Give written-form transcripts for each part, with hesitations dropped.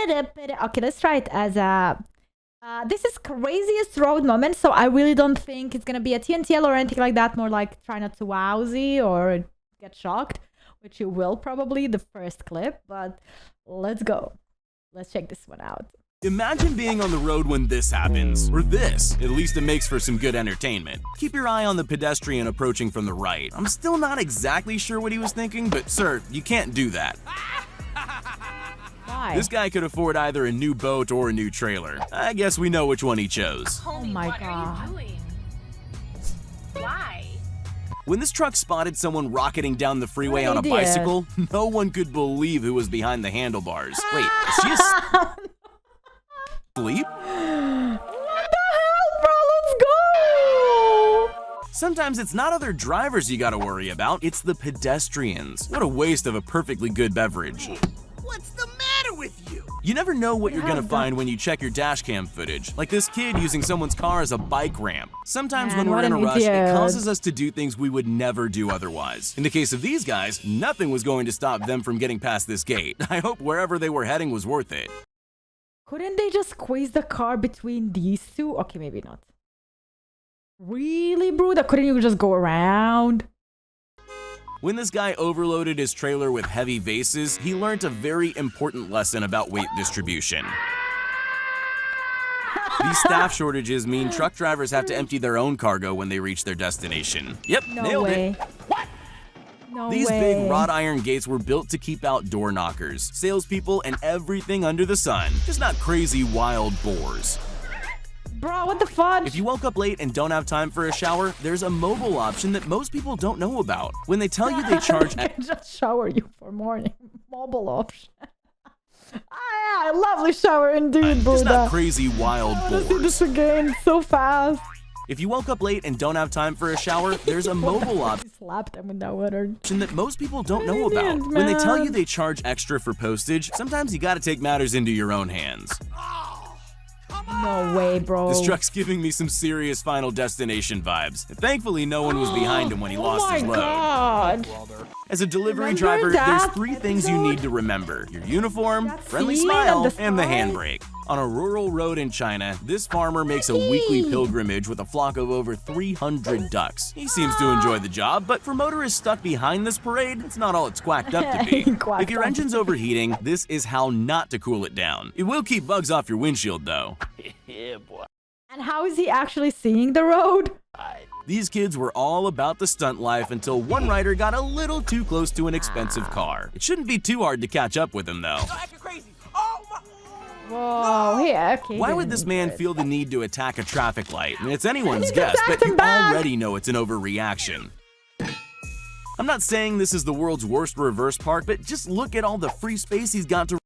Okay, let's try it as a... this is craziest road moment, so I really don't think it's gonna be a TNTL or anything like that. More like try not to wowsy or get shocked, which you will probably the first clip, but let's go. Let's check this one out. Imagine being on the road when this happens, or this. At least it makes for some good entertainment. Keep your eye on the pedestrian approaching from the right. I'm still not exactly sure what he was thinking, but sir, you can't do that. Why? This guy could afford either a new boat or a new trailer. I guess we know which one he chose. Oh my what God. are you doing? Why? When this truck spotted someone rocketing down the freeway Good on a idea. bicycle, no one could believe who was behind the handlebars. Wait, is she asleep? What the hell, bro? Let's go! Sometimes it's not other drivers you gotta worry about, it's the pedestrians. What a waste of a perfectly good beverage. What's the matter with you? You never know what you're Yeah, gonna but- find when you check your dashcam footage, like this kid using someone's car as a bike ramp. Sometimes Man, when we're what in a an rush, it idiot. causes us to do things we would never do otherwise. In the case of these guys, nothing was going to stop them from getting past this gate. I hope wherever they were heading was worth it. Couldn't they just squeeze the car between these two? Okay, maybe not. Really, bro? That couldn't you just go around? When this guy overloaded his trailer with heavy vases, he learned a very important lesson about weight distribution. These staff shortages mean truck drivers have to empty their own cargo when they reach their destination. Yep, No nailed way. it. What? No These way. big wrought iron gates were built to keep out door knockers, salespeople, and everything under the sun. Just not crazy wild boars. Bro, what the fudge? If you woke up late and don't have time for a shower, there's a mobile option that most people don't know about. When they tell you they charge I can just shower you for morning. Mobile option. Ah, yeah, lovely shower indeed, just not Buddha. crazy wild I wanna see boars. this again so fast. If you woke up late and don't have time for a shower, there's a mobile option He slapped him with that water. that most people don't know Brilliant, about. When they tell you man. they charge extra for postage, sometimes you gotta take matters into your own hands. No way, bro. This truck's giving me some serious Final Destination vibes. Thankfully, no one was behind him when he lost his Oh my load. God. As a delivery Remember driver, that there's three things you need to remember. Your uniform, That friendly scene smile, of the and the sky. handbrake. On a rural road in China, this farmer makes a weekly pilgrimage with a flock of over 300 ducks. He seems to enjoy the job, but for motorists stuck behind this parade, it's not all it's quacked up to be. Quacked If your up. engine's overheating, this is how not to cool it down. It will keep bugs off your windshield, though. And how is he actually seeing the road? These kids were all about the stunt life until one rider got a little too close to an expensive car. It shouldn't be too hard to catch up with him, though. Acting crazy. Oh my. Whoa, yeah, okay. Why would didn't this do man it. feel the need to attack a traffic light? It's anyone's He guess, just but attacked you him back. already know it's an overreaction. I'm not saying this is the world's worst reverse park, but just look at all the free space he's got to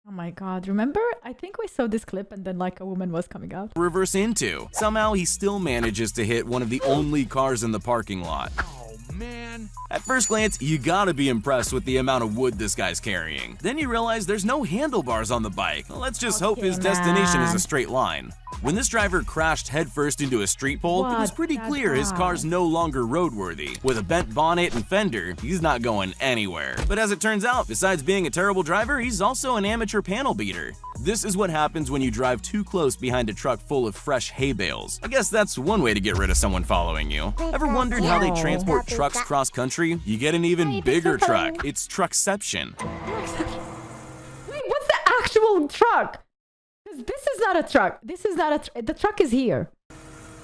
Oh my God, remember? I think we saw this clip and then like a woman was coming out. reverse into. Somehow he still manages to hit one of the only cars in the parking lot. Oh man. At first glance, you gotta be impressed with the amount of wood this guy's carrying. Then you realize there's no handlebars on the bike. Let's just hope his Okay, destination is man. a straight line. When this driver crashed headfirst into a street pole, it was What pretty the clear his fuck? car's no longer roadworthy. With a bent bonnet and fender, he's not going anywhere. But as it turns out, besides being a terrible driver, he's also an amateur panel beater. This is what happens when you drive too close behind a truck full of fresh hay bales. I guess that's one way to get rid of someone following you. Ever wondered how they Yeah. transport trucks cross country? You get an even bigger truck. It's Truckception. Wait, what's the actual truck? 'Cause this is not a truck. This is not a the truck is here.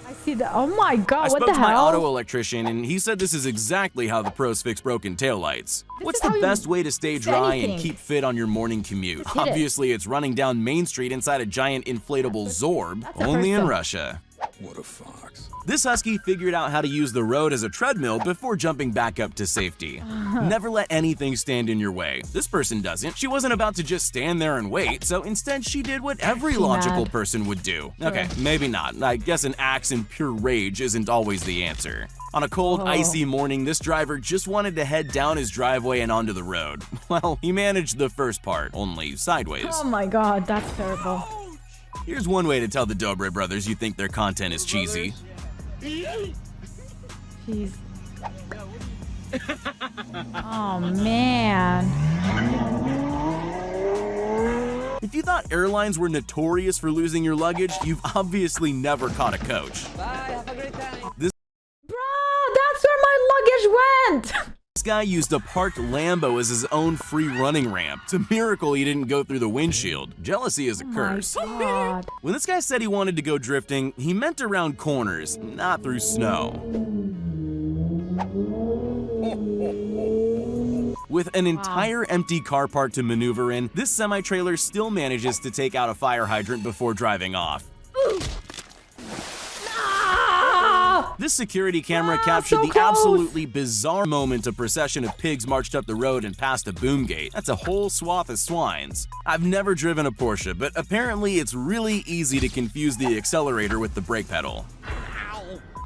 I see the oh my God, I what spoke the to my hell? auto electrician and he said this is exactly how the pros fix broken taillights. What's is how the you best way to stay fix dry and anything. keep fit on your morning commute? Just hit it. Obviously, it's running down Main Street inside a giant inflatable Zorb, that's the only first in step. Russia. What a fox. This husky figured out how to use the road as a treadmill before jumping back up to safety. Never let anything stand in your way. This person doesn't. She wasn't about to just stand there and wait, so instead she did what every She logical mad. person would do. Okay, maybe not. I guess an axe in pure rage isn't always the answer. On a cold, Oh. icy morning, this driver just wanted to head down his driveway and onto the road. Well, he managed the first part, only sideways. Oh my God, that's terrible. Here's one way to tell the Dobre brothers you think their content is cheesy. Jeez. Oh man. If you thought airlines were notorious for losing your luggage, you've obviously never caught a coach. This Bro, that's where my luggage went. guy used a parked Lambo as his own free running ramp. It's a miracle he didn't go through the windshield. Jealousy is a curse. Oh my God. When this guy said he wanted to go drifting, he meant around corners, not through snow. With an entire empty car park to maneuver in, this semi-trailer still manages to take out a fire hydrant before driving off. Ah! This security camera captured so the close. absolutely bizarre moment a procession of pigs marched up the road and past a boom gate. That's a whole swath of swines. I've never driven a Porsche, but apparently it's really easy to confuse the accelerator with the brake pedal.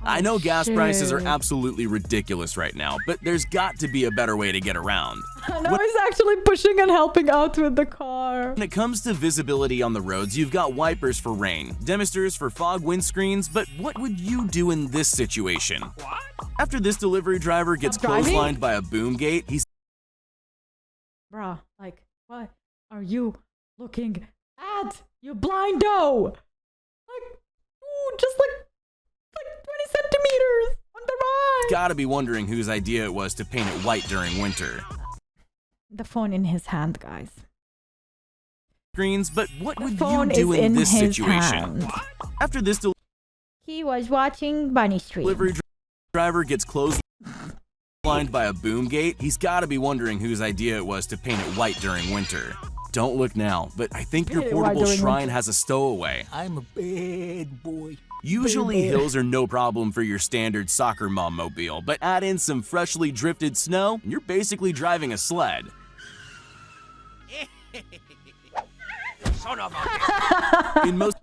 I know gas prices are shit. absolutely ridiculous right now, but there's got to be a better way to get around. No, he's actually pushing and helping out with the car. When it comes to visibility on the roads, you've got wipers for rain, demisters for fog windscreens, but what would you do in this situation? After this delivery driver gets Stop driving? clotheslined by a boom gate, he's Bruh, like, what are you looking at? You blindo! Like, ooh, just like 20 centimeters on the right. gotta be wondering whose idea it was to paint it white during winter. The phone in his hand, guys. Screens, but what The would you phone do is in in this his situation? hand. After this He was watching Bunny Street. delivery driver gets clotheslined by a boom gate, he's gotta be wondering whose idea it was to paint it white during winter. Don't look now, but I think your Paint it white portable during shrine winter. has a stowaway. I'm a bad boy. Usually Baby. hills are no problem for your standard soccer mom mobile, but add in some freshly drifted snow, and you're basically driving a sled. Son of a... In most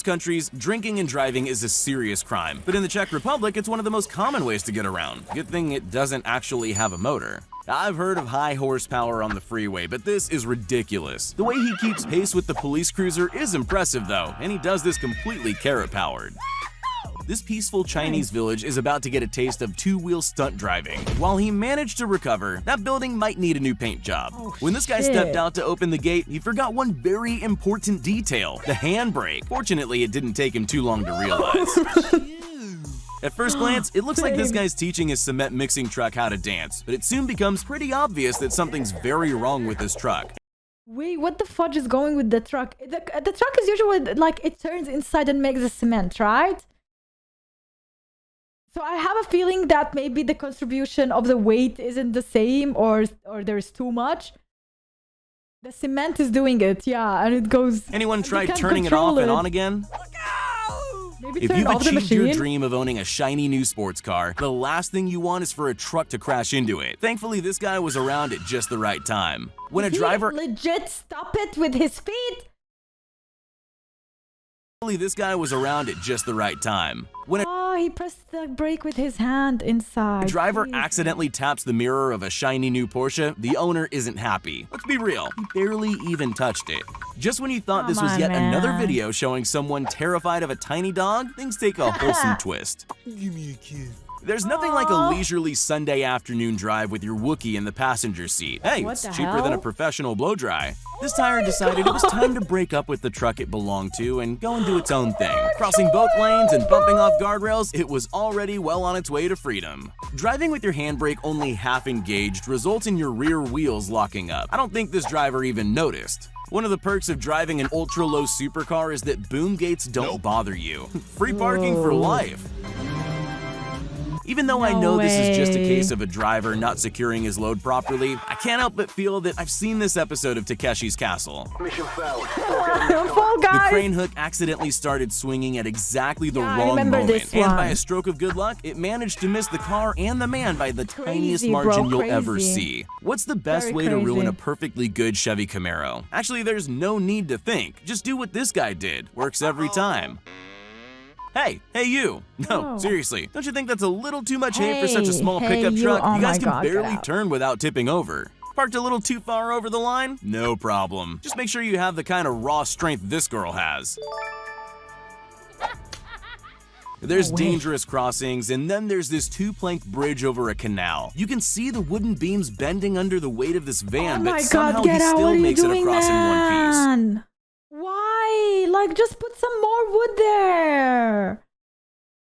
countries, drinking and driving is a serious crime, but in the Czech Republic, it's one of the most common ways to get around. Good thing it doesn't actually have a motor. I've heard of high horsepower on the freeway, but this is ridiculous. The way he keeps pace with the police cruiser is impressive though, and he does this completely carrot-powered. This peaceful Chinese village is about to get a taste of two-wheel stunt driving. While he managed to recover, that building might need a new paint job. When this guy stepped shit. out to open the gate, he forgot one very important detail, the handbrake. Fortunately, it didn't take him too long to realize. At first glance, it looks like this guy's teaching his cement mixing truck how to dance, but it soon becomes pretty obvious that something's very wrong with this truck. Wait, what the fudge is going with the truck? The truck is usually like it turns inside and makes the cement, right? So I have a feeling that maybe the contribution of the weight isn't the same, or there's too much. The cement is doing it, yeah, and it goes. Anyone you tried can't turning it off control and it. on again? Maybe If turn you've off the achieved your machine. dream of owning a shiny new sports car, the last thing you want is for a truck to crash into it. Thankfully, this guy was around at just the right time. When a He driver legit stop it with his feet. this guy was around at just the right time. When a Oh, he pressed the brake with his hand inside. driver Jesus. accidentally taps the mirror of a shiny new Porsche, the owner isn't happy. Let's be real, he barely even touched it. Just when you thought this Come was on, yet another man. video showing someone terrified of a tiny dog, things take a wholesome twist. Give me a kiss. There's nothing like a Aw. leisurely Sunday afternoon drive with your Wookiee in the passenger seat. Hey, What it's the cheaper than a hell? professional blow dry. This tire decided it was time to break up with the truck it belonged to and go and do its own thing. Crossing both lanes and bumping off guardrails, it was already well on its way to freedom. Driving with your handbrake only half engaged results in your rear wheels locking up. I don't think this driver even noticed. One of the perks of driving an ultra-low supercar is that boom gates don't bother you. Free parking for Whoa. life. Even though I No know this is just a way. case of a driver not securing his load properly, I can't help but feel that I've seen this episode of Takeshi's Castle. Fall The Guys. crane hook accidentally started swinging at exactly the Yeah, I wrong remember moment, this and by one. a stroke of good luck, it managed to miss the car and the man by the tiniest Crazy, bro, margin you'll ever crazy. see. What's the best Very way to ruin crazy. a perfectly good Chevy Camaro? Actually, there's no need to think. Just do what this guy did. Works every time. Hey you! No, Oh. seriously, don't you think that's a little too much hate for such a small Hey, pickup you. truck? Oh You guys my can God, get barely out. turn without tipping over. Parked a little too far over the line? No problem. Just make sure you have the kind of raw strength this girl has. There's No way. dangerous crossings, and then there's this 2-plank bridge over a canal. You can see the wooden beams bending under the weight of this van, Oh but my somehow God, get he out. still What are you makes it doing, across in one piece. man? Why? Like, just put some more wood there.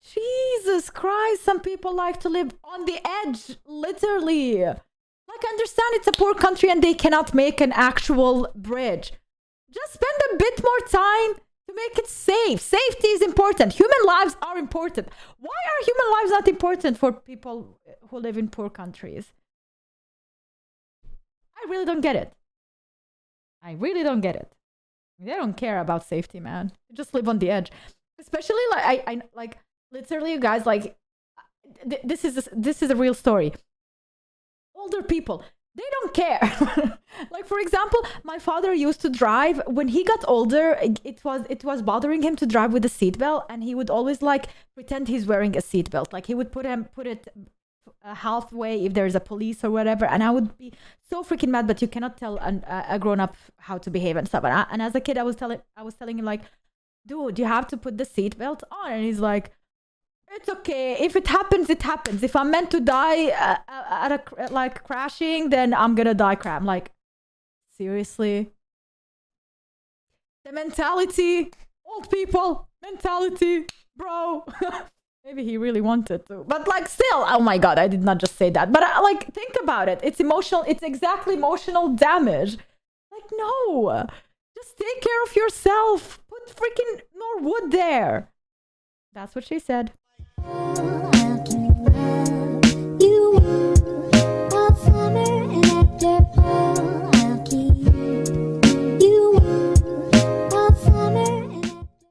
Jesus Christ, some people like to live on the edge, literally. Like, I understand it's a poor country and they cannot make an actual bridge. Just spend a bit more time to make it safe. Safety is important. Human lives are important. Why are human lives not important for people who live in poor countries? I really don't get it. I really don't get it. They don't care about safety, man. They just live on the edge. Especially like I like literally, you guys, like this is a real story. Older people, they don't care. Like, for example, my father used to drive. When he got older, it was bothering him to drive with a seatbelt, and he would always like pretend he's wearing a seatbelt. Like, he would put it halfway if there's a police or whatever, and I would be so freaking mad. But you cannot tell a grown-up how to behave and stuff. And as a kid, I was telling him, like, dude, you have to put the seatbelt on. And he's like, it's okay. If it happens, it happens. If I'm meant to die like crashing, then I'm gonna die. I'm like, seriously? The mentality, old people mentality, bro. Maybe he really wanted to, but like, still, oh my God, I did not just say that. But like, think about it. It's emotional. It's exactly emotional damage. Like, no, just take care of yourself. Put freaking more wood there. That's what she said.